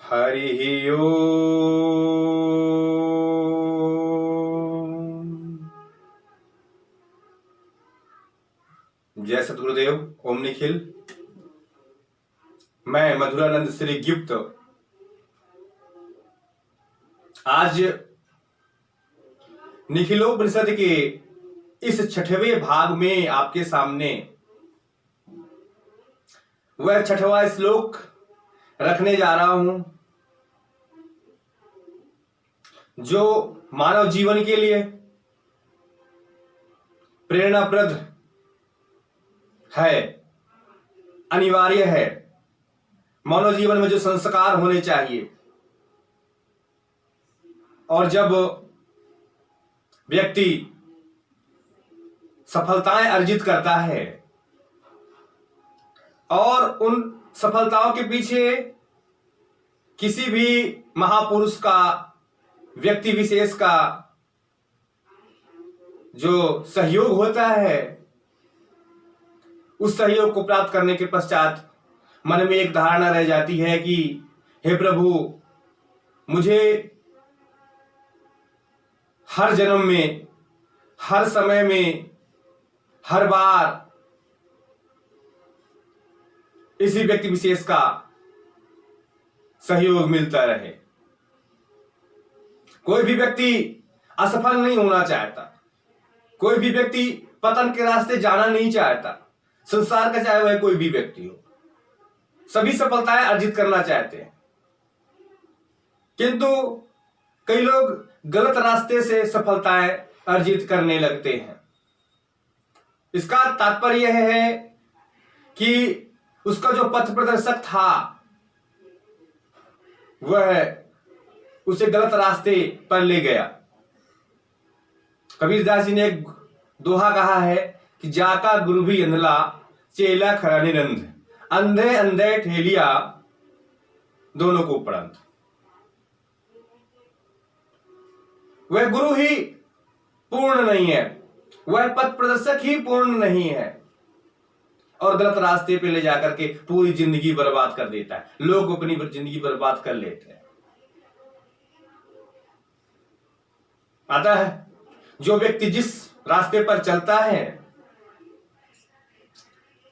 हरि ओम। जय सतगुरुदेव। ओम निखिल। मैं मधुरानंद श्री गिफ्ट आज निखिलोपनिषद के इस 6वें भाग में आपके सामने वह 6वां श्लोक रखने जा रहा हूं जो मानव जीवन के लिए प्रेरणाप्रद है, अनिवार्य है। मानव जीवन में जो संस्कार होने चाहिए, और जब व्यक्ति सफलताएं अर्जित करता है और उन सफलताओं के पीछे किसी भी महापुरुष का, व्यक्ति विशेष का जो सहयोग होता है, उस सहयोग को प्राप्त करने के पश्चात मन में एक धारणा रह जाती है कि हे प्रभु, मुझे हर जन्म में, हर समय में, हर बार इसी व्यक्ति विशेष का सहयोग मिलता रहे। कोई भी व्यक्ति असफल नहीं होना चाहता, कोई भी व्यक्ति पतन के रास्ते जाना नहीं चाहता। संसार का चाहे वह कोई भी व्यक्ति हो, सभी सफलताएं अर्जित करना चाहते हैं, किंतु कई लोग गलत रास्ते से सफलताएं अर्जित करने लगते हैं। इसका तात्पर्य यह है कि उसका जो पथ प्रदर्शक था वह उसे गलत रास्ते पर ले गया। कबीरदास जी ने एक दोहा कहा है कि जाका गुरु भी अंधला, चेला खरा निरंध, अंधे अंधे ठेलिया दोनों को पड़ंत। वह गुरु ही पूर्ण नहीं है, वह पथ प्रदर्शक ही पूर्ण नहीं है, और गलत रास्ते पे ले जाकर के पूरी जिंदगी बर्बाद कर देता है। लोग अपनी जिंदगी बर्बाद कर लेते हैं। आता है जो व्यक्ति जिस रास्ते पर चलता है,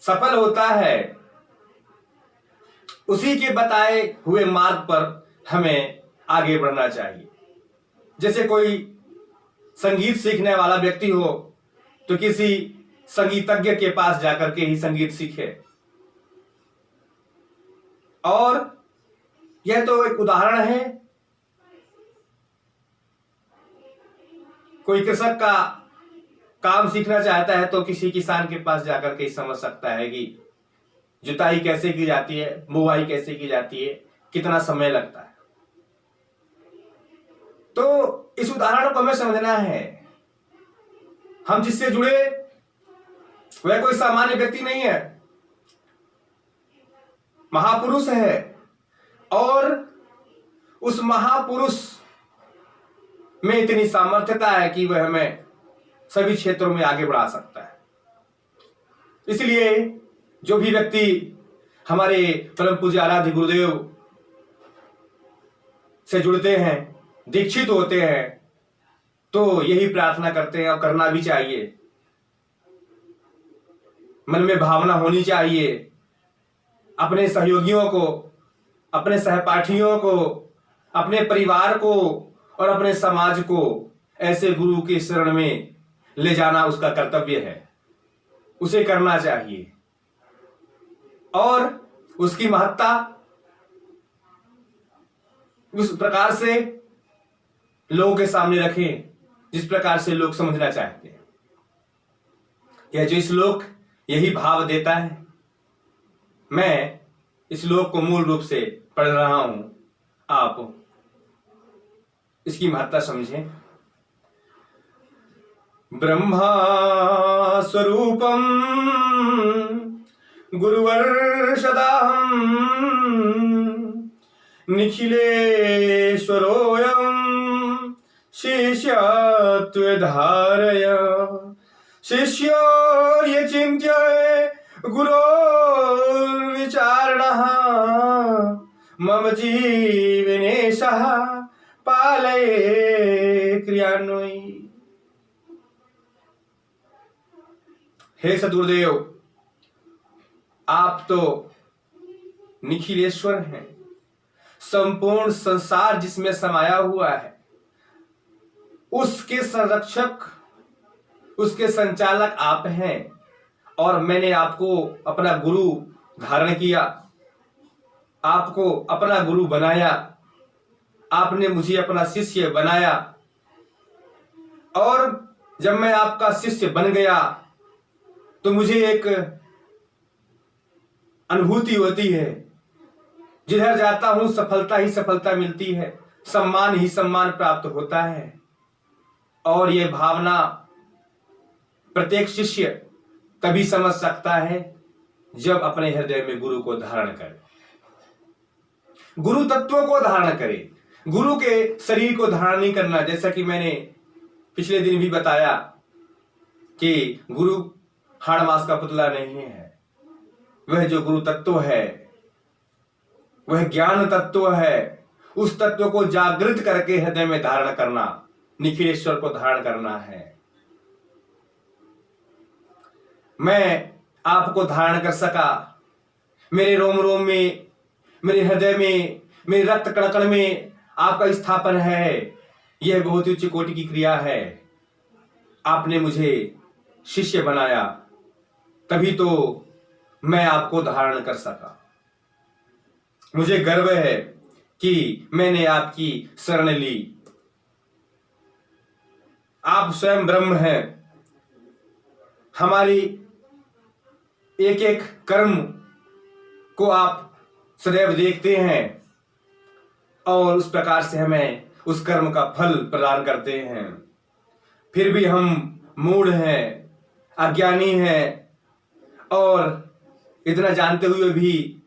सफल होता है, उसी के बताए हुए मार्ग पर हमें आगे बढ़ना चाहिए। जैसे कोई संगीत सीखने वाला व्यक्ति हो तो किसी संगीतज्ञ के पास जाकर के ही संगीत सीखे। और यह तो एक उदाहरण है। कोई कृषक का काम सीखना चाहता है तो किसी किसान के पास जाकर के समझ सकता है कि जुताई कैसे की जाती है, बुवाई कैसे की जाती है, कितना समय लगता है। तो इस उदाहरण को हमें समझना है। हम जिससे जुड़े वह कोई सामान्य व्यक्ति नहीं है, महापुरुष है, और उस महापुरुष में इतनी सामर्थ्यता है कि वह हमें सभी क्षेत्रों में आगे बढ़ा सकता है। इसलिए जो भी व्यक्ति हमारे परम पूज्य आराध्य गुरुदेव से जुड़ते हैं, दीक्षित होते हैं, तो यही प्रार्थना करते हैं, और करना भी चाहिए। मन में भावना होनी चाहिए अपने सहयोगियों को, अपने सहपाठियों को, अपने परिवार को और अपने समाज को ऐसे गुरु के शरण में ले जाना उसका कर्तव्य है। उसे करना चाहिए और उसकी महत्ता उस प्रकार से लोगों के सामने रखें जिस प्रकार से लोग समझना चाहते हैं। यह जो श्लोक यही भाव देता है। मैं इस श्लोक को मूल रूप से पढ़ रहा हूं, आप इसकी महत्ता समझें। ब्रह्मा स्वरूपम गुरुवर्षदाहम निखिलेश्वरोऽयं शिष्यत्वधारय शिष्योर्य चिन्त्य गुरोर्विचारणः मम जीवनेशः पालये क्रियान्वयी। हे सद्गुरुदेव, आप तो निखिलेश्वर हैं। संपूर्ण संसार जिसमें समाया हुआ है, उसके संरक्षक, उसके संचालक आप हैं। और मैंने आपको अपना गुरु धारण किया, आपको अपना गुरु बनाया, आपने मुझे अपना शिष्य बनाया। और जब मैं आपका शिष्य बन गया तो मुझे एक अनुभूति होती है, जिधर जाता हूं सफलता ही सफलता मिलती है, सम्मान ही सम्मान प्राप्त होता है। और यह भावना प्रत्येक शिष्य तभी समझ सकता है जब अपने हृदय में गुरु को धारण करे, गुरु तत्वों को धारण करे। गुरु के शरीर को धारण नहीं करना। जैसा कि मैंने पिछले दिन भी बताया कि गुरु हाड़ मांस का पुतला नहीं है। वह जो गुरु तत्व है, वह ज्ञान तत्व है। उस तत्व को जागृत करके हृदय में धारण करना, निखिलेश्वर को धारण करना है। मैं आपको धारण कर सका, मेरे रोम रोम में, मेरे हृदय में, मेरे रक्त कण कण में आपका स्थापन है। यह बहुत उच्च कोटि की क्रिया है। आपने मुझे शिष्य बनाया, तभी तो मैं आपको धारण कर सका। मुझे गर्व है कि मैंने आपकी शरण ली। आप स्वयं ब्रह्म हैं। हमारी एक एक कर्म को आप सदैव देखते हैं और उस प्रकार से हमें उस कर्म का फल प्रदान करते हैं। फिर भी हम मूढ़ हैं, अज्ञानी हैं, और इतना जानते हुए भी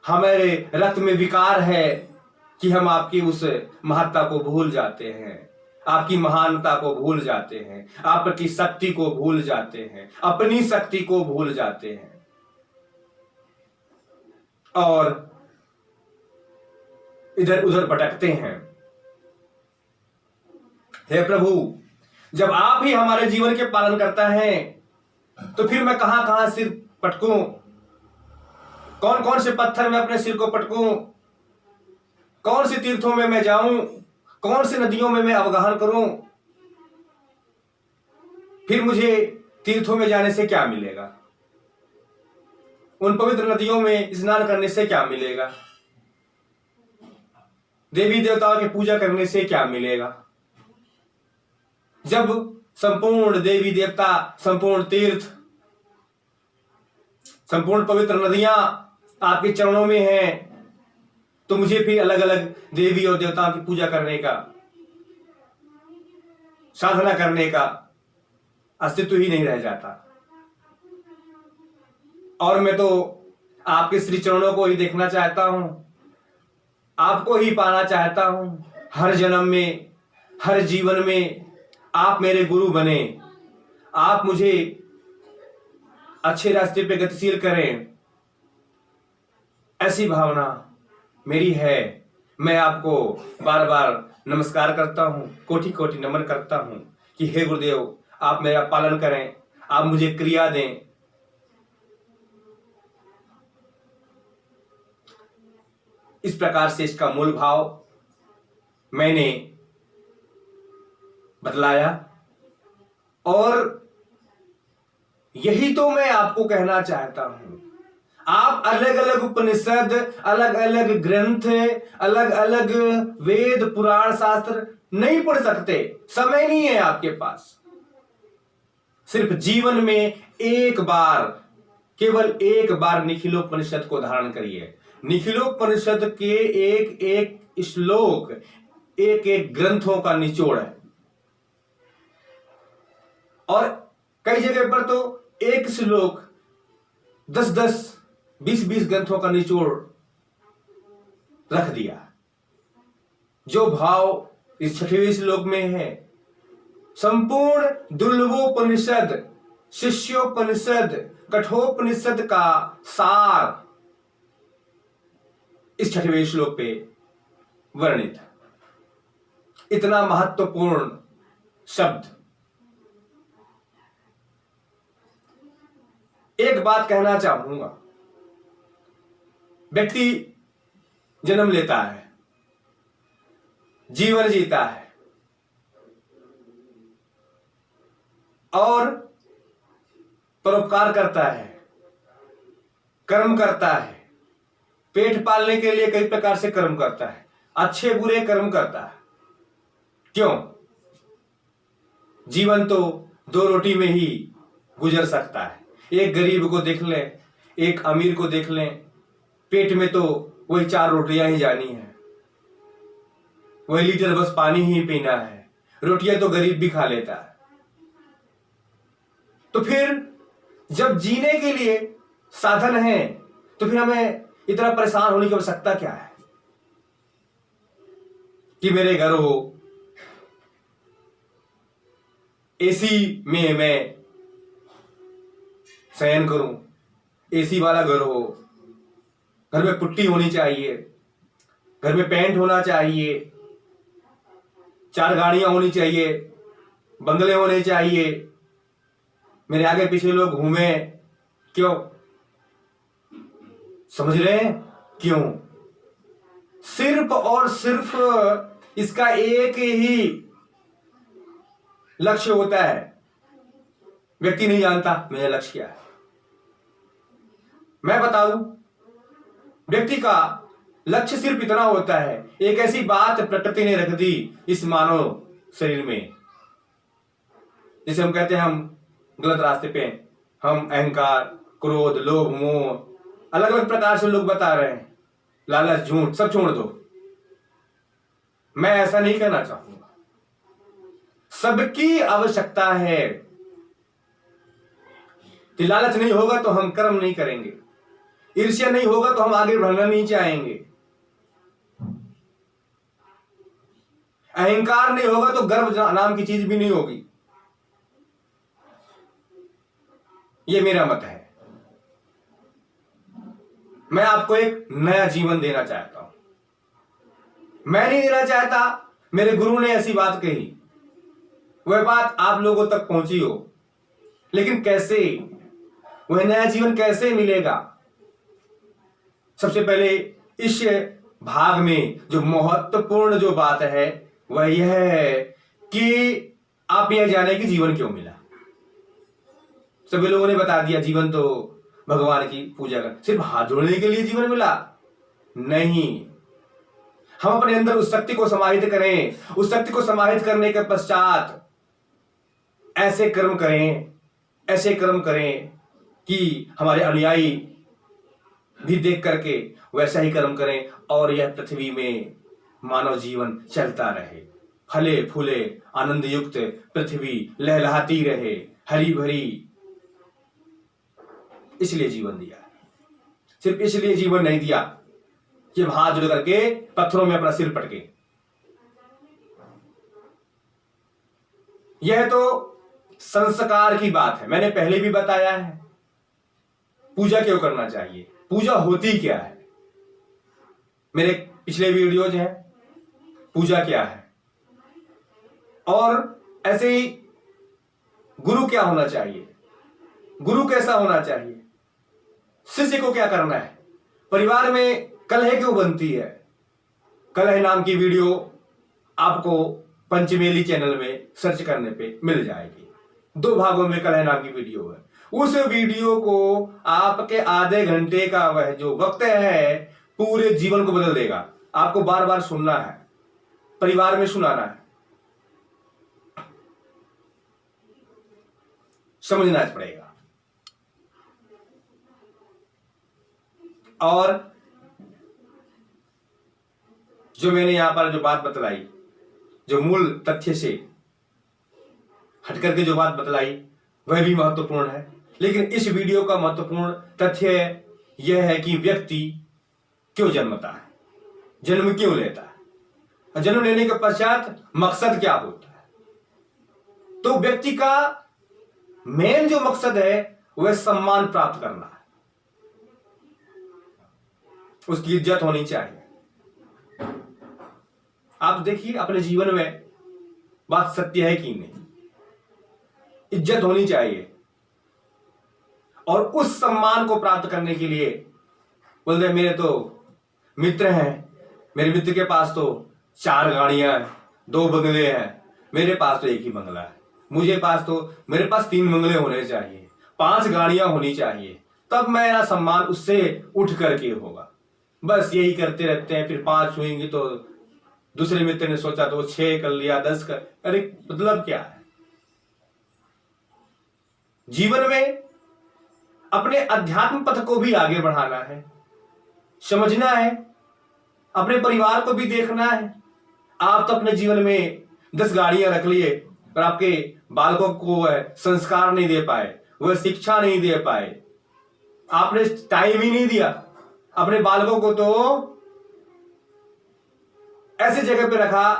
हमारे रक्त में विकार है कि हम आपकी उस महत्ता को भूल जाते हैं, आपकी महानता को भूल जाते हैं, आपकी शक्ति को भूल जाते हैं, अपनी शक्ति को भूल जाते हैं। और इधर उधर भटकते हैं। हे प्रभु, जब आप ही हमारे जीवन के पालन करता है तो फिर मैं कहां कहां सिर पटकूं, कौन कौन से पत्थर में अपने सिर को पटकूं, कौन से तीर्थों में मैं जाऊं, कौन से नदियों में मैं अवगाहन करूं। फिर मुझे तीर्थों में जाने से क्या मिलेगा, उन पवित्र नदियों में स्नान करने से क्या मिलेगा, देवी देवताओं की पूजा करने से क्या मिलेगा, जब संपूर्ण देवी देवता, संपूर्ण तीर्थ, संपूर्ण पवित्र नदियां आपके चरणों में हैं। तो मुझे फिर अलग अलग देवी और देवताओं की पूजा करने का, साधना करने का अस्तित्व ही नहीं रह जाता। और मैं तो आपके श्री चरणों को ही देखना चाहता हूं, आपको ही पाना चाहता हूं। हर जन्म में, हर जीवन में आप मेरे गुरु बने, आप मुझे अच्छे रास्ते पे गतिशील करें, ऐसी भावना मेरी है। मैं आपको बार बार नमस्कार करता हूं, कोटि कोटि नमन करता हूं कि हे गुरुदेव, आप मेरा पालन करें, आप मुझे क्रिया दें। इस प्रकार से इसका मूल भाव मैंने बतलाया, और यही तो मैं आपको कहना चाहता हूं। आप अलग अलग उपनिषद, अलग अलग ग्रंथ, अलग अलग वेद पुराण शास्त्र नहीं पढ़ सकते, समय नहीं है आपके पास। सिर्फ जीवन में एक बार, केवल एक बार निखिलोपनिषद को धारण करिए। निखिलोपनिषद के एक एक श्लोक, एक एक ग्रंथों का निचोड़ है। और कई जगह पर तो एक श्लोक 10-10, 20-20 ग्रंथों का निचोड़ रख दिया। जो भाव इस 6वें श्लोक में है, संपूर्ण दुर्लभोपनिषद, शिष्योपनिषद, कठोपनिषद का सार इस 6वें श्लोक पे वर्णित है। इतना महत्वपूर्ण शब्द। एक बात कहना चाहूंगा, व्यक्ति जन्म लेता है, जीवन जीता है और परोपकार करता है, कर्म करता है, पेट पालने के लिए कई प्रकार से कर्म करता है, अच्छे बुरे कर्म करता है। क्यों? जीवन तो 2 रोटी में ही गुजर सकता है। एक गरीब को देख लें, एक अमीर को देख लें, पेट में तो वही 4 रोटियां ही जानी है, वही लीटर बस पानी ही पीना है, रोटियां तो गरीब भी खा लेता है। तो फिर जब जीने के लिए साधन है तो फिर हमें इतना परेशान होने की आवश्यकता क्या है कि मेरे घर हो, एसी में मैं शयन करूं, एसी वाला घर हो, घर में पुट्टी होनी चाहिए, घर में पेंट होना चाहिए, 4 गाड़ियां होनी चाहिए, बंगले होने चाहिए, मेरे आगे पीछे लोग घूमे। क्यों? समझ रहे हैं क्यों? सिर्फ और सिर्फ इसका एक ही लक्ष्य होता है। व्यक्ति नहीं जानता मेरा लक्ष्य क्या है। मैं बताऊं, व्यक्ति का लक्ष्य सिर्फ इतना होता है, एक ऐसी बात प्रकृति ने रख दी इस मानव शरीर में, जिसे हम कहते हैं हम गलत रास्ते पे, हम अहंकार, क्रोध, लोभ, मोह, अलग अलग प्रकार से लोग बता रहे हैं, लालच, झूठ, सब छोड़ दो। मैं ऐसा नहीं कहना चाहूंगा। सबकी आवश्यकता है कि लालच नहीं होगा तो हम कर्म नहीं करेंगे, ईर्ष्या नहीं होगा तो हम आगे बढ़ना नहीं चाहेंगे, अहंकार नहीं होगा तो गर्व नाम की चीज भी नहीं होगी। ये मेरा मत है। मैं आपको एक नया जीवन देना चाहता हूं। मैं नहीं देना चाहता, मेरे गुरु ने ऐसी बात कही, वह बात आप लोगों तक पहुंची हो, लेकिन कैसे, वह नया जीवन कैसे मिलेगा? सबसे पहले इस भाग में जो महत्वपूर्ण जो बात है वह यह है कि आप यह जाने कि जीवन क्यों मिला। सभी लोगों ने बता दिया जीवन तो भगवान की पूजा कर, सिर्फ हाथ जोड़ने के लिए जीवन मिला? नहीं। हम अपने अंदर उस शक्ति को समाहित करें, उस शक्ति को समाहित करने के पश्चात ऐसे कर्म करें, ऐसे कर्म करें कि हमारे अनुयायी भी देख करके वैसा ही कर्म करें और यह पृथ्वी में मानव जीवन चलता रहे, फले फूले आनंद युक्त पृथ्वी लहलहाती रहे, हरी भरी। इसलिए जीवन दिया, सिर्फ इसलिए जीवन नहीं दिया कि हाथ जोड़ करके पत्थरों में अपना सिर पटके। यह तो संस्कार की बात है, मैंने पहले भी बताया है। पूजा क्यों करना चाहिए, पूजा होती क्या है, मेरे पिछले वीडियोज हैं, पूजा क्या है। और ऐसे ही गुरु क्या होना चाहिए, गुरु कैसा होना चाहिए, शिष्य को क्या करना है, परिवार में कलह क्यों बनती है। कलह नाम की वीडियो आपको पंचमेली चैनल में सर्च करने पे मिल जाएगी। 2 भागों में कलह नाम की वीडियो है। उस वीडियो को आपके आधे घंटे का वह जो वक्त है पूरे जीवन को बदल देगा। आपको बार बार सुनना है, परिवार में सुनाना है, समझना पड़ेगा। और जो मैंने यहां पर जो बात बतलाई, जो मूल तथ्य से हटकर के जो बात बतलाई वह भी महत्वपूर्ण है, लेकिन इस वीडियो का महत्वपूर्ण तथ्य यह है कि व्यक्ति क्यों जन्मता है, जन्म क्यों लेता है, जन्म लेने के पश्चात मकसद क्या होता है। तो व्यक्ति का मेन जो मकसद है वह सम्मान प्राप्त करना है, उसकी इज्जत होनी चाहिए। आप देखिए अपने जीवन में बात सत्य है कि नहीं, इज्जत होनी चाहिए। और उस सम्मान को प्राप्त करने के लिए बोलते मेरे तो मित्र हैं, मेरे मित्र के पास तो 4 गाड़ियां हैं, 2 बंगले हैं, मेरे पास तो एक ही बंगला है। मेरे पास 3 बंगले होने चाहिए, 5 गाड़ियां होनी चाहिए, तब मेरा सम्मान उससे उठ करके होगा। बस यही करते रहते हैं। फिर 5 हुएंगे तो दूसरे मित्र ने सोचा तो 6 कर लिया, 10 कर। अरे मतलब क्या है? जीवन में अपने अध्यात्म पथ को भी आगे बढ़ाना है, समझना है, अपने परिवार को भी देखना है। आप तो अपने जीवन में 10 गाड़ियां रख लिए पर आपके बालकों को वह संस्कार नहीं दे पाए, वह शिक्षा नहीं दे पाए, आपने टाइम ही नहीं दिया अपने बालकों को। तो ऐसे जगह पे रखा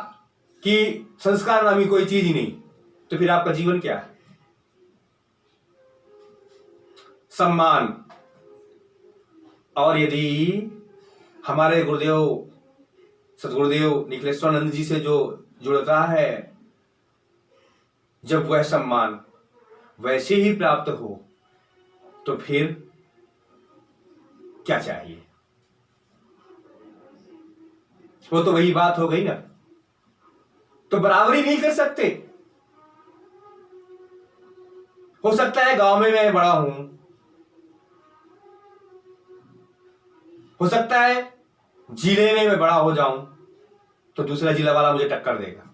कि संस्कार नामी कोई चीज ही नहीं, तो फिर आपका जीवन क्या है? सम्मान। और यदि हमारे गुरुदेव सदगुरुदेव निखिलेश्वरानंद जी से जो जुड़ता है, जब वह सम्मान वैसे ही प्राप्त हो तो फिर क्या चाहिए? वो तो वही बात हो गई ना। तो बराबरी नहीं कर सकते। हो सकता है गांव में मैं बड़ा हूं, हो सकता है जिले में मैं बड़ा हो जाऊं तो दूसरा जिला वाला मुझे टक्कर देगा।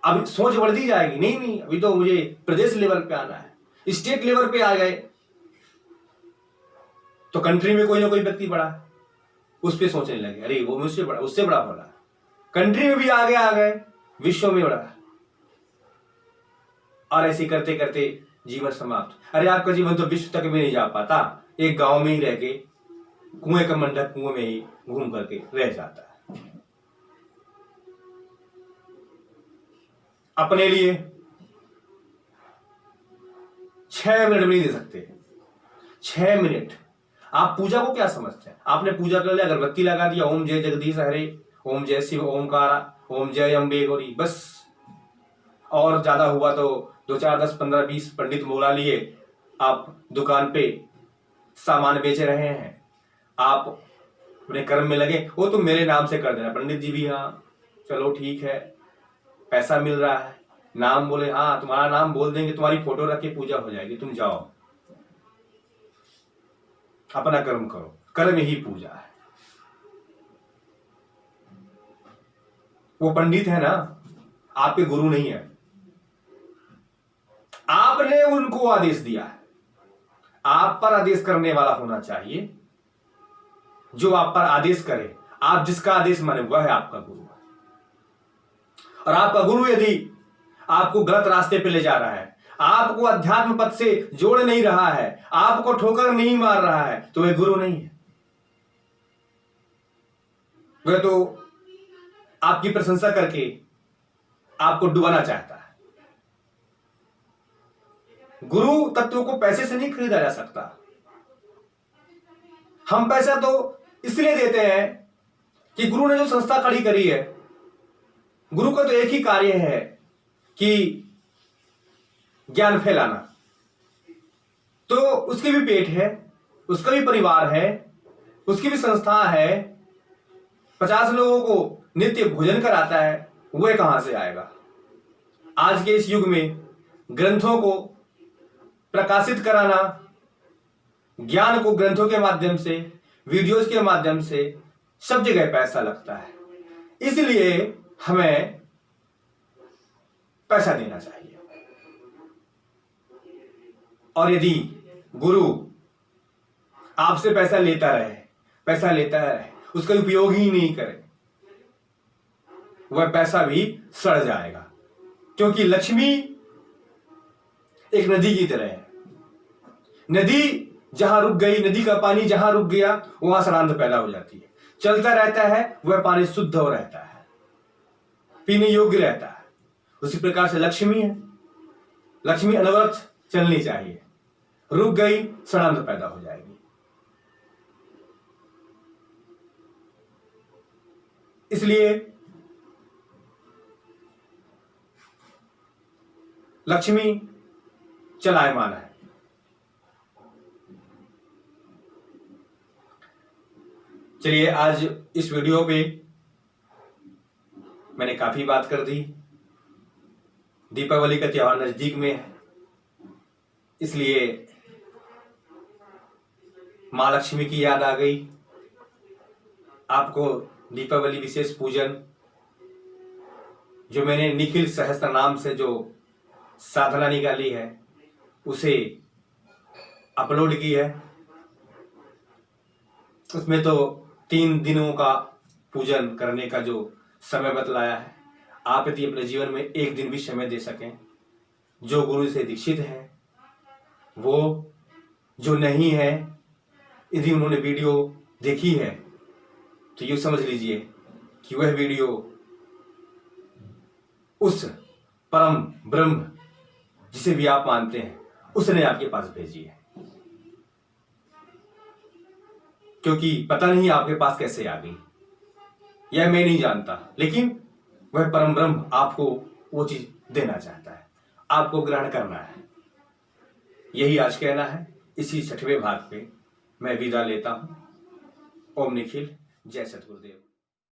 अब सोच बढ़ती जाएगी, नहीं अभी तो मुझे प्रदेश लेवल पे आना है, स्टेट लेवल पे आ गए तो कंट्री में कोई ना कोई व्यक्ति बड़ा है, उस पे सोचने लगे अरे वो मुझसे बड़ा, उससे बड़ा हो रहा है। कंट्री में भी आगे आ गए, विश्व में बड़ा है। और ऐसे करते करते जीवन समाप्त। अरे आपका जीवन तो विश्व तक भी नहीं जा पाता, एक गांव में ही रह के कुएं का मंडप कुएं में ही घूम करके रह जाता है। अपने लिए 6 मिनट भी नहीं दे सकते। 6 मिनट। आप पूजा को क्या समझते हैं? आपने पूजा कर लिया, अगरबत्ती लगा दिया, ओम जय जगदीश हरे, ओम जय शिव ओमकारा, ओम जय अम्बे गौरी, बस। और ज्यादा हुआ तो 2 4 10 15 20 पंडित बुला लिए। आप दुकान पे सामान बेच रहे हैं, आप अपने कर्म में लगे, वो तुम मेरे नाम से कर देना। पंडित जी भी हाँ चलो ठीक है, पैसा मिल रहा है, नाम बोले हाँ तुम्हारा नाम बोल देंगे, तुम्हारी फोटो रख के पूजा हो जाएगी, तुम जाओ अपना कर्म करो। कर्म ही पूजा है। वो पंडित है ना, आपके गुरु नहीं है। आपने उनको आदेश दिया है, आप पर आदेश करने वाला होना चाहिए, जो आप पर आदेश करे। आप जिसका आदेश माने वह है आपका गुरु। और आपका गुरु यदि आपको गलत रास्ते पे ले जा रहा है, आपको अध्यात्म पथ से जोड़ नहीं रहा है, आपको ठोकर नहीं मार रहा है, तो वह गुरु नहीं है। वह तो आपकी प्रशंसा करके आपको डुबाना चाहता है। गुरु तत्व को पैसे से नहीं खरीदा जा सकता। हम पैसा तो इसलिए देते हैं कि गुरु ने जो संस्था खड़ी करी है, गुरु का तो एक ही कार्य है कि ज्ञान फैलाना। तो उसके भी पेट है, उसका भी परिवार है, उसकी भी संस्था है, 50 लोगों को नित्य भोजन कराता है, वह कहां से आएगा? आज के इस युग में ग्रंथों को प्रकाशित कराना, ज्ञान को ग्रंथों के माध्यम से, वीडियोस के माध्यम से सब जगह पैसा लगता है। इसलिए हमें पैसा देना चाहिए। और यदि गुरु आपसे पैसा लेता रहे, उसका उपयोग ही नहीं करे, वह पैसा भी सड़ जाएगा। क्योंकि लक्ष्मी एक नदी की तरह है। नदी जहां रुक गई, नदी का पानी जहां रुक गया, वहां सड़ांध पैदा हो जाती है। चलता रहता है, वह पानी शुद्ध हो रहता है, पीने योग्य रहता है। उसी प्रकार से लक्ष्मी है। लक्ष्मी अनवरत चलनी चाहिए, रुक गई सड़ांध पैदा हो जाएगी। इसलिए लक्ष्मी चलायमान है। चलिए, आज इस वीडियो पे मैंने काफी बात कर दी। दीपावली का त्योहार नजदीक में है, इसलिए माँ लक्ष्मी की याद आ गई। आपको दीपावली विशेष पूजन जो मैंने निखिल सहस्त्र नाम से जो साधना निकाली है उसे अपलोड की है। उसमें तो 3 दिनों का पूजन करने का जो समय बतलाया है। आप यदि अपने जीवन में एक दिन भी समय दे सकें, जो गुरु से दीक्षित है, वो जो नहीं है, यदि उन्होंने वीडियो देखी है तो ये समझ लीजिए कि वह वीडियो उस परम ब्रह्म जिसे भी आप मानते हैं उसने आपके पास भेजी है, क्योंकि पता नहीं आपके पास कैसे आ गई, यह मैं नहीं जानता, लेकिन वह परम ब्रह्म आपको वो चीज देना चाहता है, आपको ग्रहण करना है। यही आज कहना है। इसी 6वें भाग पे मैं विदा लेता हूं। ओम निखिल, जय सतगुरुदेव।